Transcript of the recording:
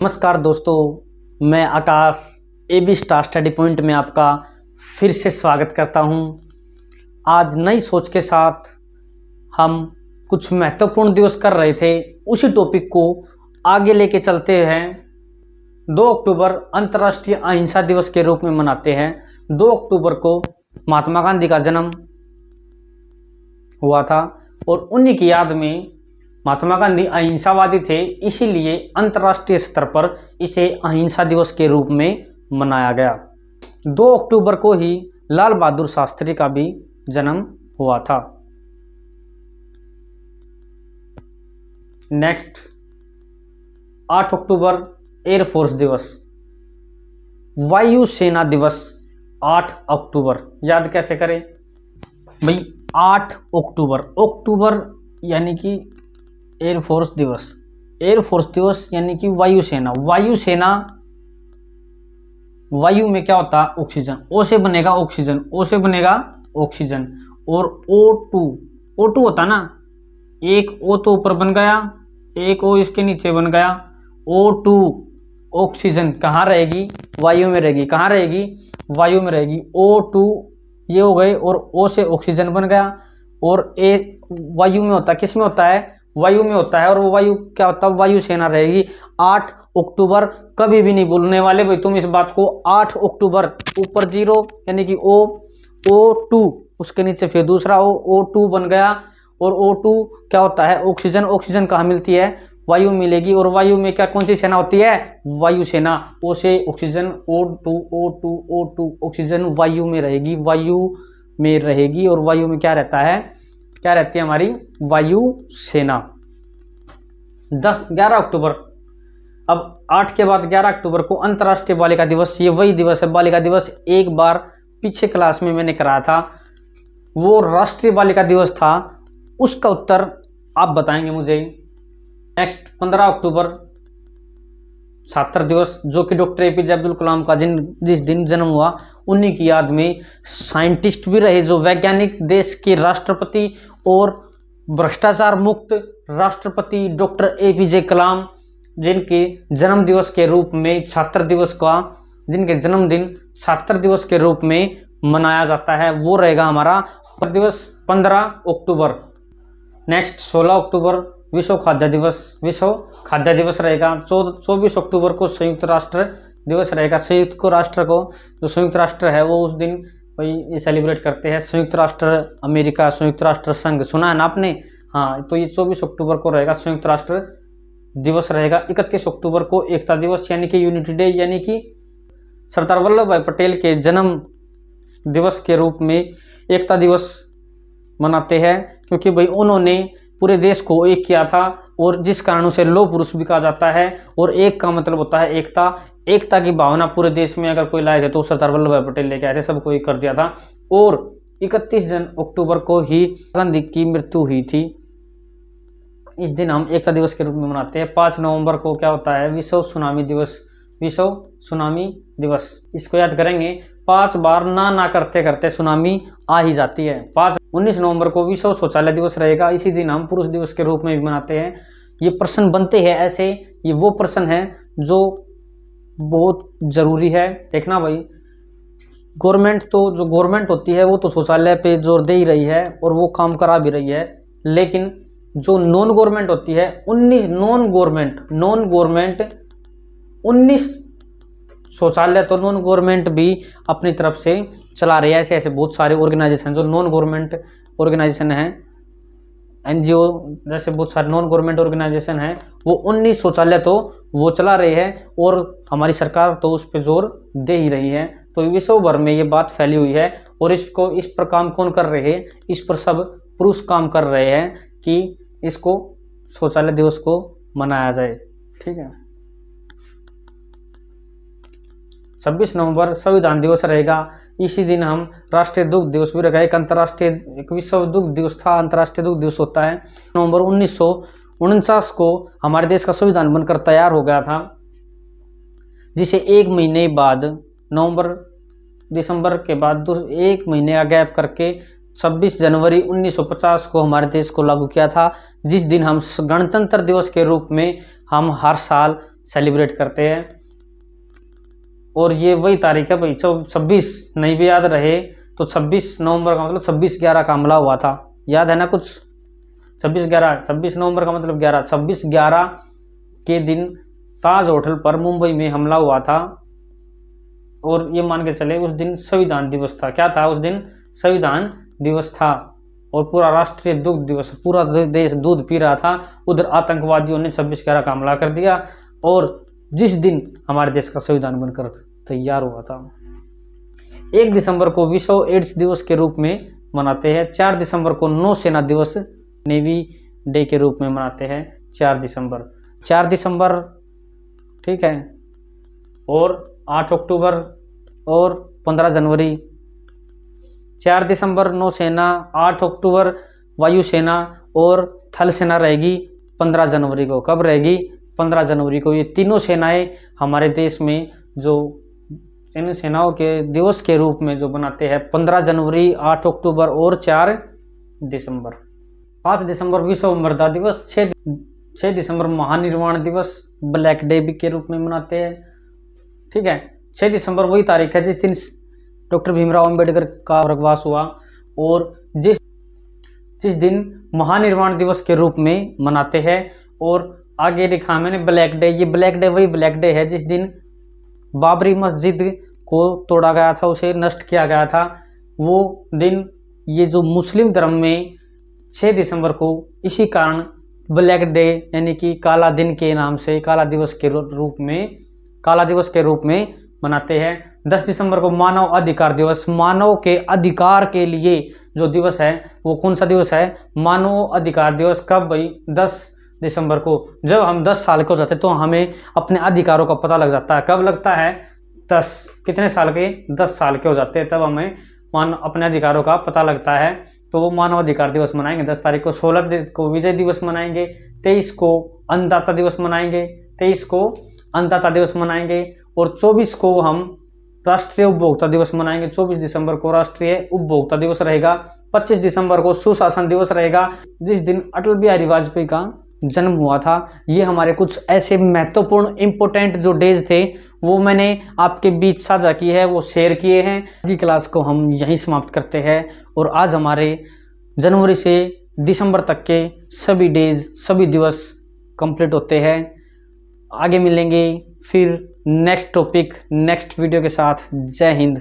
नमस्कार दोस्तों, मैं आकाश एबी स्टार स्टडी पॉइंट में आपका फिर से स्वागत करता हूं। आज नई सोच के साथ हम कुछ महत्वपूर्ण दिवस कर रहे थे, उसी टॉपिक को आगे लेके चलते हैं। 2 अक्टूबर अंतर्राष्ट्रीय अहिंसा दिवस के रूप में मनाते हैं। 2 अक्टूबर को महात्मा गांधी का जन्म हुआ था और उन्हीं की याद में महात्मा गांधी अहिंसावादी थे, इसीलिए अंतर्राष्ट्रीय स्तर पर इसे अहिंसा दिवस के रूप में मनाया गया। 2 अक्टूबर को ही लाल बहादुर शास्त्री का भी जन्म हुआ था। नेक्स्ट 8 अक्टूबर एयरफोर्स दिवस, वायुसेना दिवस। 8 अक्टूबर याद कैसे करें भाई? 8 अक्टूबर यानी कि एयरफोर्स दिवस। एयरफोर्स दिवस यानी कि वायुसेना। वायुसेना, वायु में क्या होता है? ऑक्सीजन। ओ से बनेगा ऑक्सीजन, ओ से बनेगा ऑक्सीजन। और O2 होता ना, एक O तो ऊपर बन गया, एक O इसके नीचे बन गया। O2 ऑक्सीजन कहाँ रहेगी? वायु में रहेगी। कहाँ रहेगी? वायु में रहेगी। O2 ये हो गए और O से ऑक्सीजन बन गया। और एक वायु में होता है, किस में होता है? वायु में होता है। और वो वायु क्या होता है? वायुसेना रहेगी। 8 अक्टूबर कभी भी नहीं भूलने वाले भाई तुम इस बात को। 8 अक्टूबर ऊपर 0 यानी कि O2, उसके नीचे फिर दूसरा O2 बन गया। और O2 क्या होता है? ऑक्सीजन। ऑक्सीजन कहाँ मिलती है? वायु मिलेगी। और वायु में क्या, कौन सी सेना होती है? वायुसेना। O से ऑक्सीजन, O2 ऑक्सीजन वायु में रहेगी, वायु में रहेगी। और वायु में क्या रहता है? क्या रहती है हमारी? वायु सेना। 11 अक्टूबर, अब 8 के बाद 11 अक्टूबर को अंतर्राष्ट्रीय बालिका दिवस। ये वही दिवस है, बालिका दिवस। एक बार पीछे क्लास में मैंने कराया था, वो राष्ट्रीय बालिका दिवस था। उसका उत्तर आप बताएंगे मुझे। नेक्स्ट 15 अक्टूबर छात्र दिवस, जो कि डॉक्टर APJ अब्दुल कलाम का जिस दिन जन्म हुआ, उन्हीं की याद में साइंटिस्ट भी रहे, जो वैज्ञानिक, देश के राष्ट्रपति और भ्रष्टाचार मुक्त राष्ट्रपति डॉक्टर APJ कलाम, जिनके जन्म दिवस के रूप में छात्र दिवस का, जिनके जन्मदिन छात्र दिवस के रूप में मनाया जाता है, वो रहेगा हमारा दिवस 15 अक्टूबर। नेक्स्ट 16 अक्टूबर विश्व खाद्य दिवस। विश्व खाद्य दिवस रहेगा। 24 अक्टूबर को संयुक्त राष्ट्र दिवस रहेगा। संयुक्त राष्ट्र को, जो संयुक्त राष्ट्र है वो उस दिन ये सेलिब्रेट करते हैं। संयुक्त राष्ट्र अमेरिका, संयुक्त राष्ट्र संघ, सुना है ना आपने? हाँ, तो ये 24 अक्टूबर को रहेगा, संयुक्त राष्ट्र दिवस रहेगा। 31 अक्टूबर को एकता दिवस यानी कि यूनिटी डे, यानी कि सरदार वल्लभ भाई पटेल के जन्म दिवस के रूप में एकता दिवस मनाते हैं, क्योंकि भाई उन्होंने पूरे देश को एक किया था। और जिस कारण उसे लौह पुरुष भी कहा जाता है। और एक का मतलब होता है एकता। एकता की भावना पूरे देश में अगर कोई लाए थे तो सरदार वल्लभ भाई पटेल लेके आए थे, सबको एक कर दिया था। और 31 अक्टूबर को ही गांधी की मृत्यु हुई थी। इस दिन हम एकता दिवस के रूप में मनाते हैं। 5 नवंबर को क्या होता है? विश्व सुनामी दिवस। विश्व सुनामी दिवस, इसको याद करेंगे। 5 बार ना करते करते सुनामी आ ही जाती है। 19 नवंबर को विश्व शौचालय दिवस रहेगा। इसी दिन हम पुरुष दिवस के रूप में भी मनाते हैं। ये प्रश्न बनते हैं ऐसे, ये वो प्रश्न है जो बहुत जरूरी है। देखना भाई, गवर्नमेंट तो, जो गवर्नमेंट होती है वो तो शौचालय पे जोर दे ही रही है और वो काम करा भी रही है, लेकिन जो नॉन गवर्नमेंट होती है, 19 शौचालय तो नॉन गवर्नमेंट भी अपनी तरफ से चला रही है। ऐसे बहुत सारे ऑर्गेनाइजेशन जो नॉन गवर्नमेंट ऑर्गेनाइजेशन है, NGO जैसे बहुत सारे नॉन गवर्नमेंट ऑर्गेनाइजेशन है, वो 19 शौचालय तो वो चला रहे हैं। और हमारी सरकार तो उस पर जोर दे ही रही है। तो विश्व भर में ये बात फैली हुई है। और इसको, इस पर काम कौन कर रहे हैं? इस पर सब पुरुष काम कर रहे हैं कि इसको, शौचालय दिवस को मनाया जाए। ठीक है। 26 नवंबर संविधान दिवस रहेगा। इसी दिन हम राष्ट्रीय दुग्ध दिवस भी रखा। एक विश्व दुग्ध दिवस था, अंतर्राष्ट्रीय दुग्ध दिवस होता है। नवंबर 1949 को हमारे देश का संविधान बनकर तैयार हो गया था, जिसे एक महीने बाद, दिसंबर के बाद 1 महीने का गैप करके 26 जनवरी 1950 को हमारे देश को लागू किया था, जिस दिन हम गणतंत्र दिवस के रूप में हम हर साल सेलिब्रेट करते हैं। और ये वही तारीख है भाई, 26 नहीं भी याद रहे तो 26 नवंबर का मतलब 26/11 का हमला हुआ था, याद है ना कुछ? 26 नवंबर का मतलब 11, 26/11 के दिन ताज होटल पर मुंबई में हमला हुआ था। और ये मान के चले उस दिन संविधान दिवस था। क्या था उस दिन? संविधान दिवस था। और पूरा राष्ट्रीय दुग्ध दिवस, पूरा देश दूध पी रहा था। उधर आतंकवादियों ने 26/11 का हमला कर दिया। और जिस दिन हमारे देश का संविधान बनकर तैयार हुआ था। 1 दिसंबर को विश्व एड्स दिवस के रूप में मनाते हैं। 4 दिसंबर को नौसेना दिवस, नेवी डे के रूप में मनाते हैं। 4 दिसंबर, ठीक है। और 8 अक्टूबर और 15 जनवरी। 4 दिसंबर नौसेना, 8 अक्टूबर वायुसेना और थल सेना रहेगी 15 जनवरी को। कब रहेगी? 15 जनवरी को। ये तीनों सेनाएं हमारे देश में जो इन सेनाओं के दिवस के रूप में जो बनाते हैं 15 जनवरी, 8 अक्टूबर और 4 दिसंबर। 5 दिसंबर विश्व मृदा दिवस। 6 दिसंबर महानिर्वाण दिवस, ब्लैक डे के रूप में मनाते हैं, ठीक है। 6 दिसंबर वही तारीख है जिस दिन डॉक्टर भीमराव अंबेडकर का स्वर्गवास हुआ। और जिस दिन महानिर्वाण दिवस के रूप में मनाते हैं। और आगे लिखा मैंने ब्लैक डे। ये ब्लैक डे वही ब्लैक डे है जिस दिन बाबरी मस्जिद को तोड़ा गया था, उसे नष्ट किया गया था। वो दिन ये जो मुस्लिम धर्म में 6 दिसंबर को इसी कारण ब्लैक डे यानी कि काला दिन के नाम से, काला दिवस के रूप में मनाते हैं। 10 दिसंबर को मानव अधिकार दिवस। मानव के अधिकार के लिए जो दिवस है वो कौन सा दिवस है? मानव अधिकार दिवस। कब भाई? 10 दिसंबर को। जब हम 10 साल के हो जाते तो हमें अपने अधिकारों का पता लग जाता है। कब लगता है? 10 कितने साल के? 10 साल के हो जाते हैं तब हमें अपने अधिकारों का पता लगता है। तो वो मानव अधिकार दिवस मनाएंगे 10 तारीख को। 16 को विजय दिवस मनाएंगे। 23 को अन्नदाता दिवस मनाएंगे। और 24 को हम राष्ट्रीय उपभोक्ता दिवस मनाएंगे। 24 दिसंबर को राष्ट्रीय उपभोक्ता दिवस रहेगा। 25 दिसंबर को सुशासन दिवस रहेगा, जिस दिन अटल बिहारी वाजपेयी का जन्म हुआ था। ये हमारे कुछ ऐसे महत्वपूर्ण इंपोर्टेंट जो डेज थे वो मैंने आपके बीच साझा की है, वो शेयर किए हैं। आज की क्लास को हम यहीं समाप्त करते हैं। और आज हमारे जनवरी से दिसंबर तक के सभी डेज, सभी दिवस कंप्लीट होते हैं। आगे मिलेंगे फिर नेक्स्ट टॉपिक, नेक्स्ट वीडियो के साथ। जय हिंद।